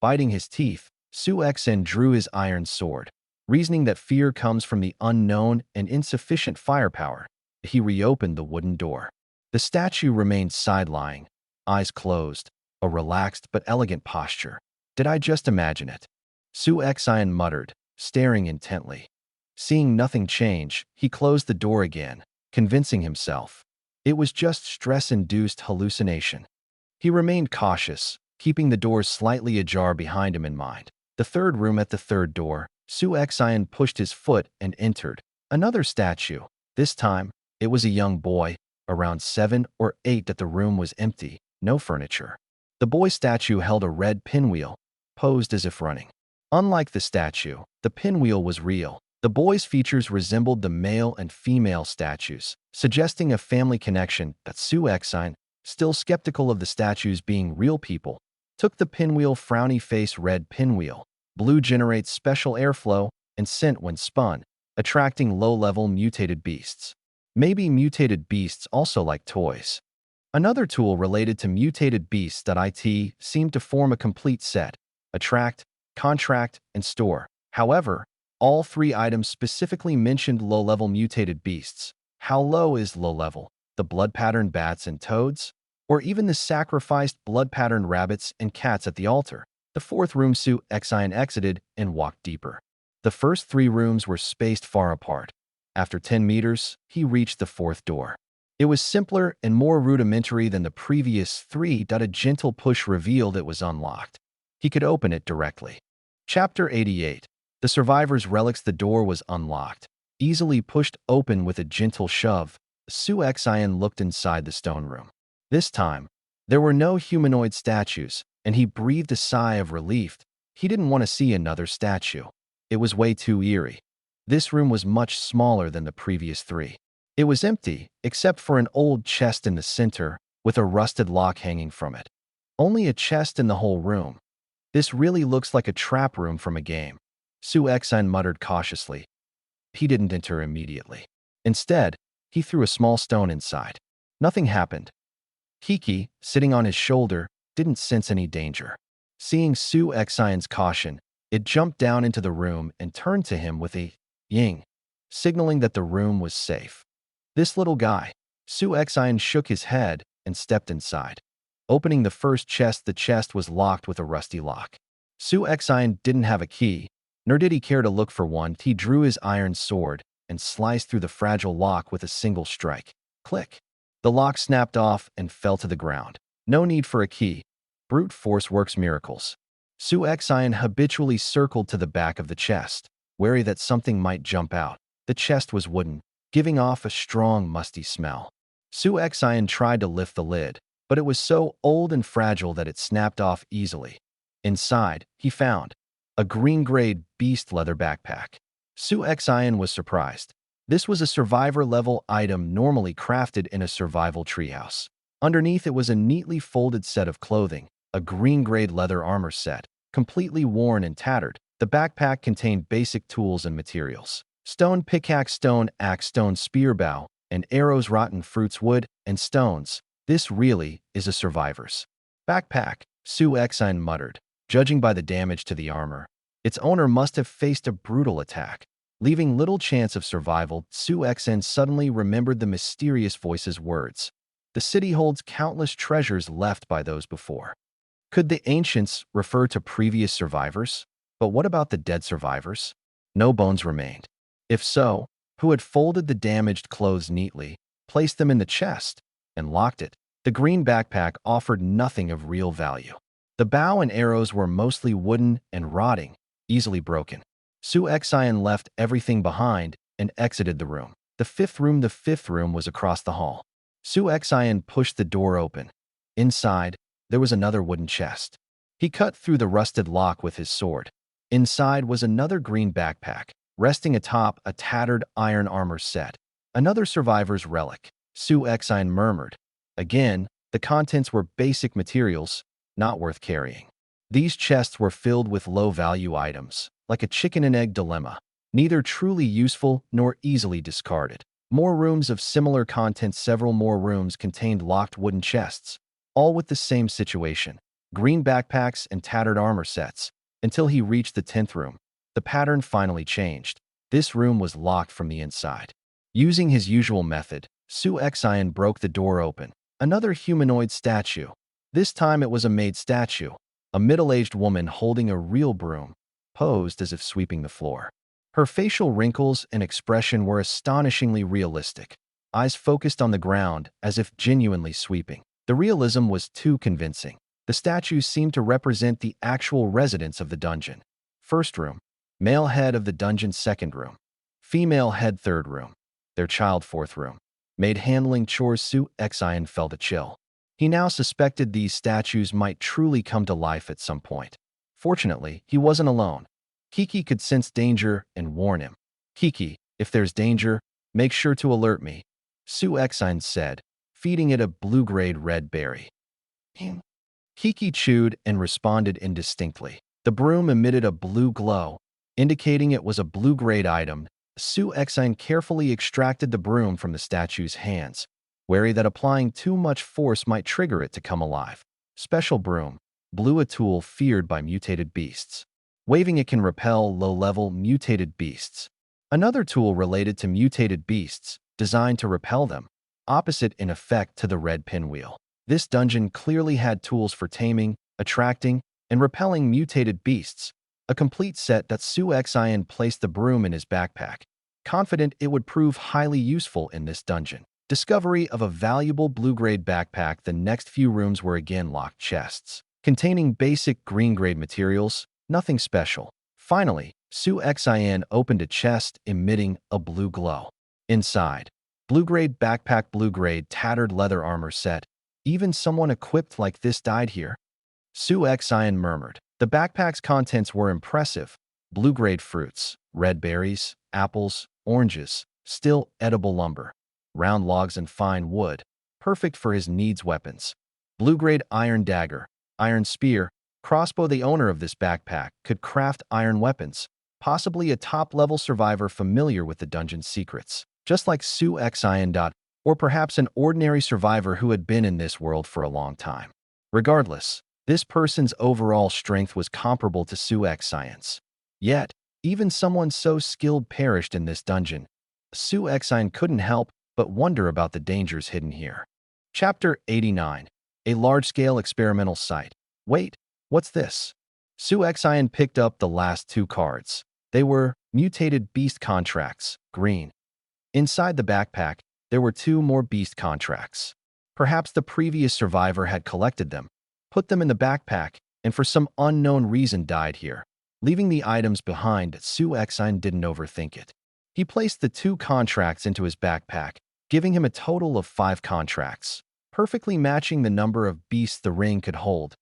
S1: Biting his teeth, Su Xian drew his iron sword. Reasoning that fear comes from the unknown and insufficient firepower, he reopened the wooden door. The statue remained side-lying, eyes closed, a relaxed but elegant posture. Did I just imagine it? Su Xian muttered, staring intently. Seeing nothing change, he closed the door again, convincing himself. It was just stress-induced hallucination. He remained cautious, keeping the door slightly ajar behind him in mind. The third room. At the third door, Su Xian pushed his foot and entered. Another statue. This time, it was a young boy, around 7 or 8. That the room was empty, no furniture. The boy statue held a red pinwheel, posed as if running. Unlike the statue, the pinwheel was real. The boy's features resembled the male and female statues, suggesting a family connection. That Su Xian, still skeptical of the statues being real people, took the pinwheel. Frowny face. Red pinwheel. Blue generates special airflow and scent when spun, attracting low-level mutated beasts. Maybe mutated beasts also like toys. Another tool related to mutated beasts. It seemed to form a complete set: attract, contract, and store. However, all three items specifically mentioned low-level mutated beasts. How low is low-level? The blood-patterned bats and toads? Or even the sacrificed blood-patterned rabbits and cats at the altar? The fourth room. Su Xian exited and walked deeper. The first 3 rooms were spaced far apart. After 10 meters, he reached the fourth door. It was simpler and more rudimentary than the previous 3. A gentle push revealed it was unlocked. He could open it directly. Chapter 88. The Survivor's Relics. The door was unlocked, easily pushed open with a gentle shove. Su Xian looked inside the stone room. This time, there were no humanoid statues, and he breathed a sigh of relief. He didn't want to see another statue. It was way too eerie. This room was much smaller than the previous 3. It was empty, except for an old chest in the center, with a rusted lock hanging from it. Only a chest in the whole room. This really looks like a trap room from a game. Su Xian muttered cautiously. He didn't enter immediately. Instead, he threw a small stone inside. Nothing happened. Kiki, sitting on his shoulder, didn't sense any danger. Seeing Su Xian's caution, it jumped down into the room and turned to him with a ying, signaling that the room was safe. This little guy. Su Xian shook his head and stepped inside. Opening the first chest, the chest was locked with a rusty lock. Su Xian didn't have a key, nor did he care to look for one. He drew his iron sword and sliced through the fragile lock with a single strike. Click. The lock snapped off and fell to the ground. No need for a key. Brute force works miracles. Su Xian habitually circled to the back of the chest, wary that something might jump out. The chest was wooden, giving off a strong, musty smell. Su Xian tried to lift the lid, but it was so old and fragile that it snapped off easily. Inside, he found a green-grade beast leather backpack. Su Xian was surprised. This was a survivor-level item normally crafted in a survival treehouse. Underneath it was a neatly folded set of clothing, a green-grade leather armor set, completely worn and tattered. The backpack contained basic tools and materials: stone pickaxe, stone axe, stone spear bow, and arrows, rotten fruits, wood, and stones. This really is a survivor's backpack, Su Xian muttered. Judging by the damage to the armor, its owner must have faced a brutal attack, leaving little chance of survival. Su Xian suddenly remembered the mysterious voice's words. The city holds countless treasures left by those before. Could the ancients refer to previous survivors? But what about the dead survivors? No bones remained. If so, who had folded the damaged clothes neatly, placed them in the chest, and locked it? The green backpack offered nothing of real value. The bow and arrows were mostly wooden and rotting, easily broken. Su Xian left everything behind and exited the room. The fifth room was across the hall. Su Xian pushed the door open. Inside, there was another wooden chest. He cut through the rusted lock with his sword. Inside was another green backpack, resting atop a tattered iron armor set. Another survivor's relic, Su Xian murmured. Again, the contents were basic materials, not worth carrying. These chests were filled with low-value items, like a chicken and egg dilemma, neither truly useful nor easily discarded. More rooms of similar content. Several more rooms contained locked wooden chests, all with the same situation, green backpacks and tattered armor sets. Until he reached the 10th room, the pattern finally changed. This room was locked from the inside. Using his usual method, Su Xian broke the door open. Another humanoid statue. This time it was a maid statue, a middle-aged woman holding a real broom, posed as if sweeping the floor. Her facial wrinkles and expression were astonishingly realistic, eyes focused on the ground as if genuinely sweeping. The realism was too convincing. The statues seemed to represent the actual residents of the dungeon. First room, male head of the dungeon. Second room, female head. Third room, their child. Fourth room, maid handling chores. Su Xian felt a chill. He now suspected these statues might truly come to life at some point. Fortunately, he wasn't alone. Kiki could sense danger and warn him. Kiki, if there's danger, make sure to alert me, Su Xian said, feeding it a blue-grade red berry. Kiki chewed and responded indistinctly. The broom emitted a blue glow, indicating it was a blue-grade item. Su Xian carefully extracted the broom from the statue's hands, wary that applying too much force might trigger it to come alive. Special broom, blue, a tool feared by mutated beasts. Waving it can repel low-level mutated beasts. Another tool related to mutated beasts, designed to repel them, opposite in effect to the red pinwheel. This dungeon clearly had tools for taming, attracting, and repelling mutated beasts, a complete set that Su Xian placed the broom in his backpack, confident it would prove highly useful in this dungeon. Discovery of a valuable blue-grade backpack. The next few rooms were again locked chests, containing basic green-grade materials, nothing special. Finally, Su Xian opened a chest emitting a blue glow. Inside, blue-grade backpack, blue-grade tattered leather armor set. Even someone equipped like this died here, Su Xian murmured. The backpack's contents were impressive. Blue-grade fruits, red berries, apples, oranges, still edible lumber, round logs and fine wood, perfect for his needs. Weapons, blue-grade iron dagger, iron spear, crossbow. The owner of this backpack could craft iron weapons, possibly a top-level survivor familiar with the dungeon's secrets, just like Su Xian. Or perhaps an ordinary survivor who had been in this world for a long time. Regardless, this person's overall strength was comparable to Su Xian's. Yet, even someone so skilled perished in this dungeon. Su Xian couldn't help but wonder about the dangers hidden here. Chapter 89. A large-scale experimental site. Wait, what's this? Su Xian picked up the last two cards. They were mutated beast contracts, green. Inside the backpack, there were two more beast contracts. Perhaps the previous survivor had collected them, put them in the backpack, and for some unknown reason died here. Leaving the items behind, Su Xian didn't overthink it. He placed the two contracts into his backpack, giving him a total of 5 contracts, perfectly matching the number of beasts the ring could hold.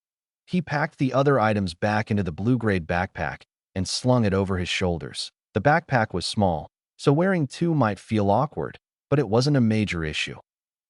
S1: He packed the other items back into the blue-grade backpack and slung it over his shoulders. The backpack was small, so wearing two might feel awkward, but it wasn't a major issue.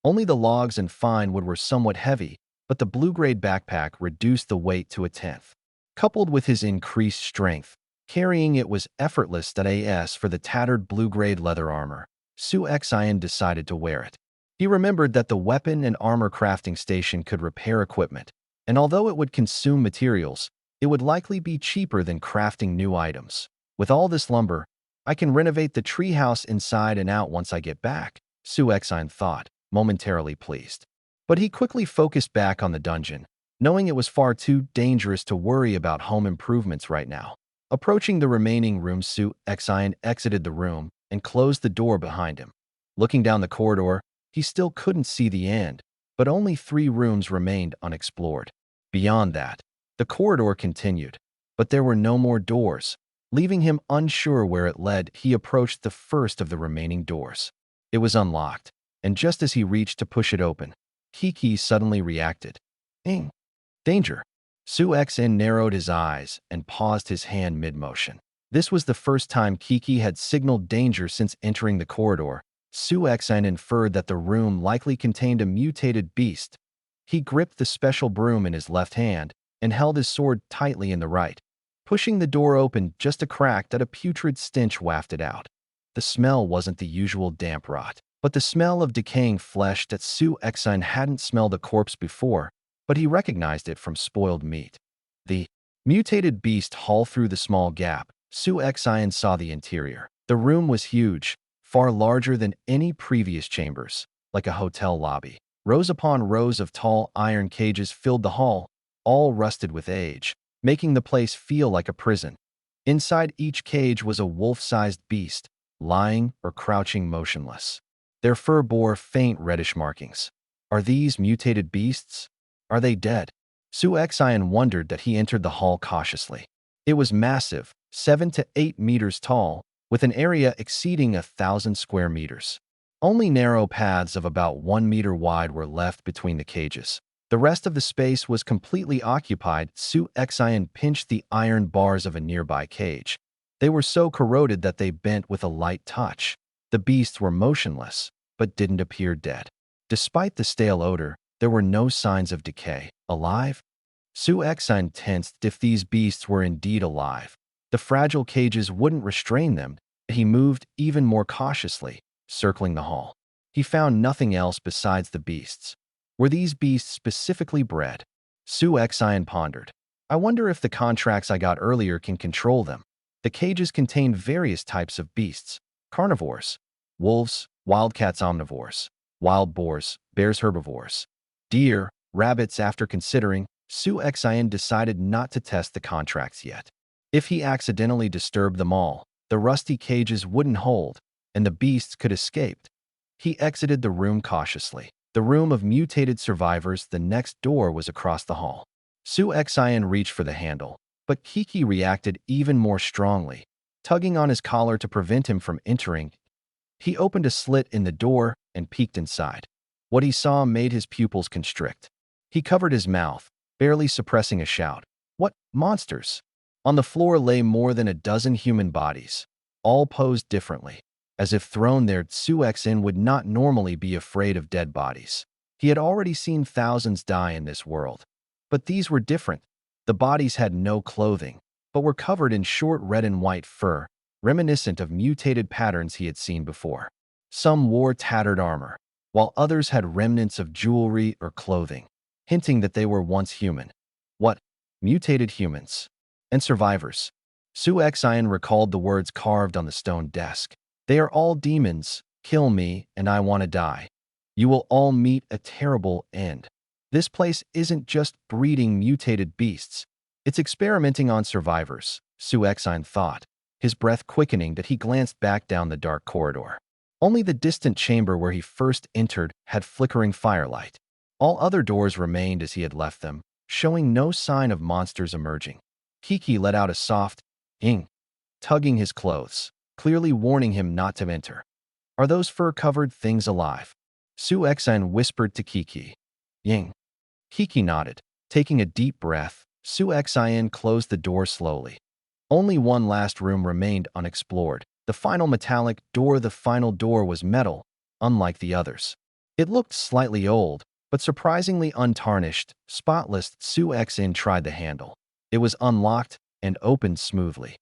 S1: Only the logs and fine wood were somewhat heavy, but the blue-grade backpack reduced the weight to 1/10. Coupled with his increased strength, carrying it was effortless. As for the tattered blue-grade leather armor, Su Xian decided to wear it. He remembered that the weapon and armor crafting station could repair equipment, and although it would consume materials, it would likely be cheaper than crafting new items. With all this lumber, I can renovate the treehouse inside and out once I get back, Su Xian thought, momentarily pleased. But he quickly focused back on the dungeon, knowing it was far too dangerous to worry about home improvements right now. Approaching the remaining room, Su Xian exited the room and closed the door behind him. Looking down the corridor, he still couldn't see the end, but only 3 rooms remained unexplored. Beyond that, the corridor continued, but there were no more doors. Leaving him unsure where it led, he approached the first of the remaining doors. It was unlocked, and just as he reached to push it open, Kiki suddenly reacted. Ing! Danger! Su Xian narrowed his eyes and paused his hand mid-motion. This was the first time Kiki had signaled danger since entering the corridor. Su Xian inferred that the room likely contained a mutated beast. He gripped the special broom in his left hand and held his sword tightly in the right, pushing the door open just a crack that a putrid stench wafted out. The smell wasn't the usual damp rot, but the smell of decaying flesh that Su Xian hadn't smelled a corpse before, but he recognized it from spoiled meat. The mutated beast hauled through the small gap. Su Xian saw the interior. The room was huge, far larger than any previous chambers, like a hotel lobby. Rows upon rows of tall iron cages filled the hall, all rusted with age, making the place feel like a prison. Inside each cage was a wolf-sized beast, lying or crouching motionless. Their fur bore faint reddish markings. Are these mutated beasts? Are they dead? Su Xian wondered that he entered the hall cautiously. It was massive, 7 to 8 meters tall, with an area exceeding 1,000 square meters. Only narrow paths of about 1 meter wide were left between the cages. The rest of the space was completely occupied. Su Xian pinched the iron bars of a nearby cage. They were so corroded that they bent with a light touch. The beasts were motionless, but didn't appear dead. Despite the stale odor, there were no signs of decay. Alive? Su Xian tensed if these beasts were indeed alive. The fragile cages wouldn't restrain them. He moved even more cautiously, circling the hall. He found nothing else besides the beasts. Were these beasts specifically bred? Su Xian pondered. I wonder if the contracts I got earlier can control them. The cages contained various types of beasts: carnivores, wolves, wildcats omnivores, wild boars, bears herbivores, deer, rabbits. After considering, Su Xian decided not to test the contracts yet. If he accidentally disturbed them all, the rusty cages wouldn't hold, and the beasts could escape. He exited the room cautiously. The room of mutated survivors. The next door was across the hall. Su Xian reached for the handle, but Kiki reacted even more strongly, tugging on his collar to prevent him from entering. He opened a slit in the door and peeked inside. What he saw made his pupils constrict. He covered his mouth, barely suppressing a shout. What monsters! On the floor lay more than a dozen human bodies, all posed differently. As if thrown there, Su Xian would not normally be afraid of dead bodies. He had already seen thousands die in this world. But these were different. The bodies had no clothing, but were covered in short red and white fur, reminiscent of mutated patterns he had seen before. Some wore tattered armor, while others had remnants of jewelry or clothing, hinting that they were once human. What? Mutated humans. And survivors. Su Xian recalled the words carved on the stone desk. They are all demons. Kill me, and I want to die. You will all meet a terrible end. This place isn't just breeding mutated beasts. It's experimenting on survivors, Su Xian thought, his breath quickening that he glanced back down the dark corridor. Only the distant chamber where he first entered had flickering firelight. All other doors remained as he had left them, showing no sign of monsters emerging. Kiki let out a soft ing, tugging his clothes, clearly warning him not to enter. Are those fur-covered things alive? Su Xian whispered to Kiki. Ying. Kiki nodded. Taking a deep breath, Su Xian closed the door slowly. Only one last room remained unexplored. The final metallic door. The final door was metal, unlike the others. It looked slightly old, but surprisingly untarnished, spotless. Su Xian tried the handle. It was unlocked and opened smoothly.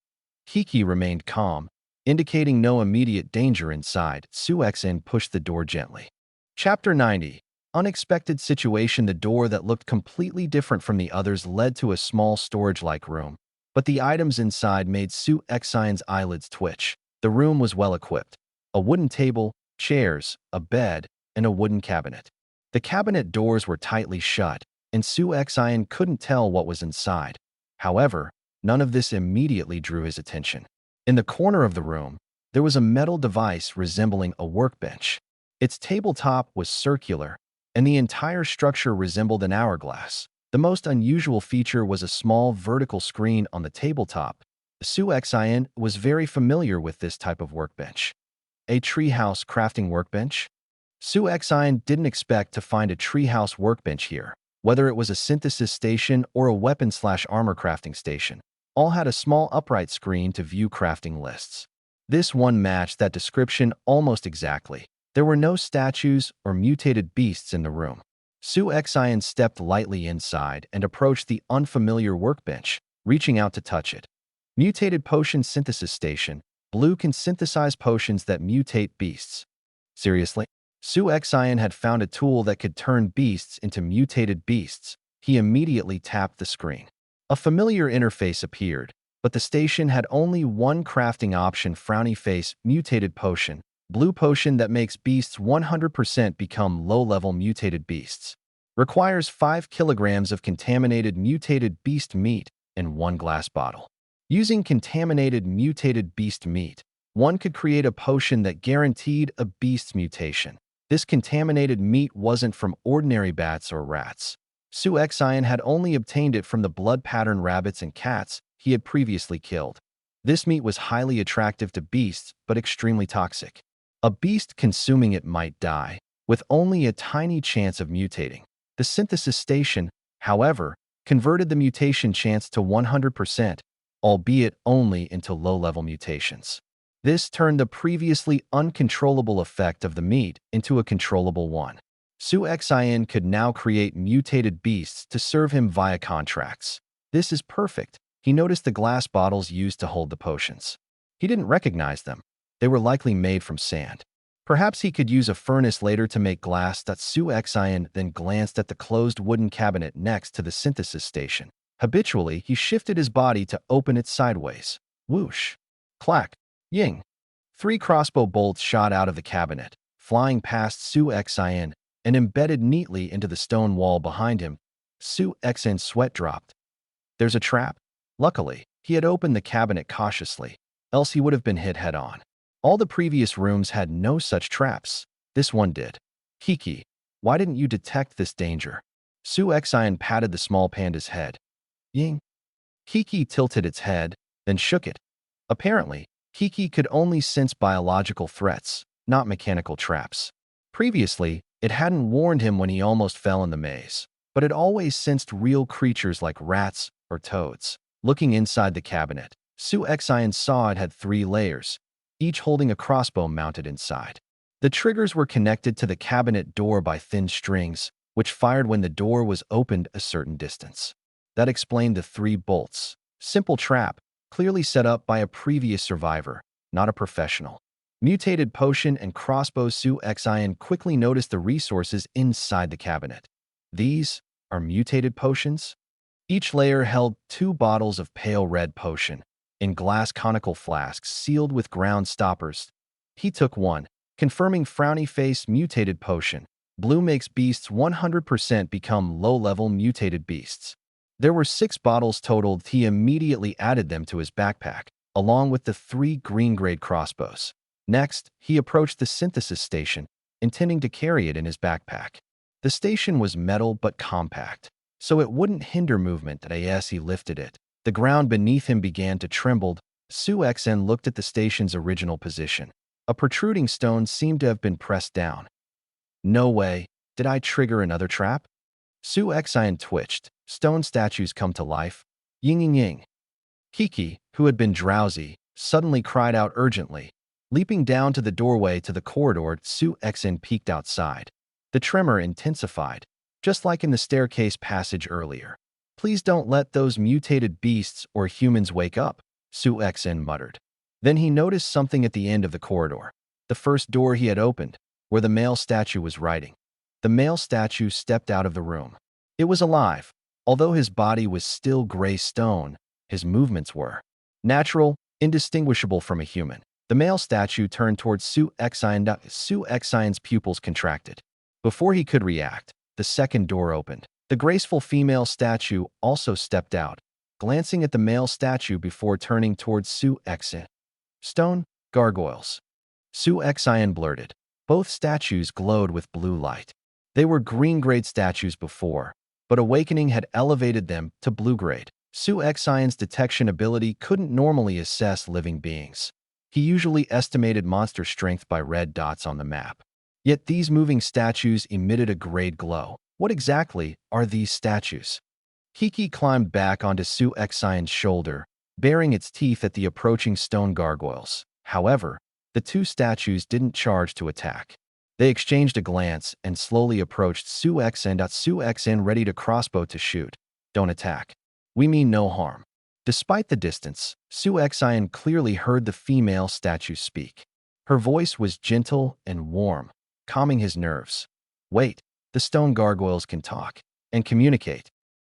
S1: Kiki remained calm, indicating no immediate danger inside. Su Xian pushed the door gently. Chapter 90. Unexpected situation. The door that looked completely different from the others led to a small storage-like room, but the items inside made Su Xian's eyelids twitch. The room was well equipped. A wooden table, chairs, a bed, and a wooden cabinet. The cabinet doors were tightly shut, and Su Xian couldn't tell what was inside. However, None of this immediately drew his attention. In the corner of the room, there was a metal device resembling a workbench. Its tabletop was circular, and the entire structure resembled an hourglass. The most unusual feature was a small vertical screen on the tabletop. Su Xian was very familiar with this type of workbench. A treehouse crafting workbench? Su Xian didn't expect to find a treehouse workbench here. Whether it was a synthesis station or a weapon/armor crafting station, all had a small upright screen to view crafting lists. This one matched that description almost exactly. There were no statues or mutated beasts in the room. Su Xian stepped lightly inside and approached the unfamiliar workbench, reaching out to touch it. Mutated Potion Synthesis Station. Blue can synthesize potions that mutate beasts. Seriously? Su Xian had found a tool that could turn beasts into mutated beasts. He immediately tapped the screen. A familiar interface appeared, but the station had only one crafting option: frowny face, mutated potion. Blue potion that makes beasts 100% become low-level mutated beasts. Requires 5 kilograms of contaminated mutated beast meat in 1 glass bottle. Using contaminated mutated beast meat, one could create a potion that guaranteed a beast's mutation. This contaminated meat wasn't from ordinary bats or rats. Su Xian had only obtained it from the blood pattern rabbits and cats he had previously killed. This meat was highly attractive to beasts, but extremely toxic. A beast consuming it might die, with only a tiny chance of mutating. The synthesis station, however, converted the mutation chance to 100%, albeit only into low-level mutations. This turned the previously uncontrollable effect of the meat into a controllable one. Su Xian could now create mutated beasts to serve him via contracts. This is perfect. He noticed the glass bottles used to hold the potions. He didn't recognize them. They were likely made from sand. Perhaps he could use a furnace later to make glass. Su Xian then glanced at the closed wooden cabinet next to the synthesis station. Habitually, he shifted his body to open it sideways. Whoosh! Clack! Ying! 3 crossbow bolts shot out of the cabinet, flying past Su Xian and embedded neatly into the stone wall behind him. Su Xian's sweat dropped. There's a trap. Luckily, he had opened the cabinet cautiously, else he would have been hit head-on. All the previous rooms had no such traps. This one did. Kiki, why didn't you detect this danger? Su Xian patted the small panda's head. Ying. Kiki tilted its head, then shook it. Apparently, Kiki could only sense biological threats, not mechanical traps. Previously, it hadn't warned him when he almost fell in the maze, but it always sensed real creatures like rats or toads. Looking inside the cabinet, Su Xian saw it had 3 layers, each holding a crossbow mounted inside. The triggers were connected to the cabinet door by thin strings, which fired when the door was opened a certain distance. That explained the 3 bolts. Simple trap, clearly set up by a previous survivor, not a professional. Mutated potion and crossbow. Su Xian quickly noticed the resources inside the cabinet. These are mutated potions? Each layer held 2 bottles of pale red potion, in glass conical flasks sealed with ground stoppers. He took one, confirming frowny face mutated potion. Blue makes beasts 100% become low-level mutated beasts. There were 6 bottles totaled. He immediately added them to his backpack, along with the 3 green-grade crossbows. Next, he approached the synthesis station, intending to carry it in his backpack. The station was metal but compact, so it wouldn't hinder movement. As he lifted it, the ground beneath him began to tremble. Su Xian looked at the station's original position. A protruding stone seemed to have been pressed down. No way. Did I trigger another trap? Su Xian twitched. Stone statues come to life. Ying ying ying. Kiki, who had been drowsy, suddenly cried out urgently. Leaping down to the doorway to the corridor, Su Xian peeked outside. The tremor intensified, just like in the staircase passage earlier. Please don't let those mutated beasts or humans wake up, Su Xian muttered. Then he noticed something at the end of the corridor. The first door he had opened, where the male statue was writing. The male statue stepped out of the room. It was alive. Although his body was still gray stone, his movements were natural, indistinguishable from a human. The male statue turned towards Su Xian. Su Xian's pupils contracted. Before he could react, the second door opened. The graceful female statue also stepped out, glancing at the male statue before turning towards Su Exin. Stone gargoyles. Su Exin blurted. Both statues glowed with blue light. They were green-grade statues before, but awakening had elevated them to blue-grade. Su Exin's detection ability couldn't normally assess living beings. He usually estimated monster strength by red dots on the map. Yet these moving statues emitted a grade glow. What exactly are these statues? Kiki climbed back onto Su Exin's shoulder, baring its teeth at the approaching stone gargoyles. However, the two statues didn't charge to attack. They exchanged a glance and slowly approached Su Exin. Su Exin ready to crossbow to shoot. Don't attack. We mean no harm. Despite the distance, Su Exin clearly heard the female statue speak. Her voice was gentle and warm, calming his nerves. Wait, the stone gargoyles can talk and communicate.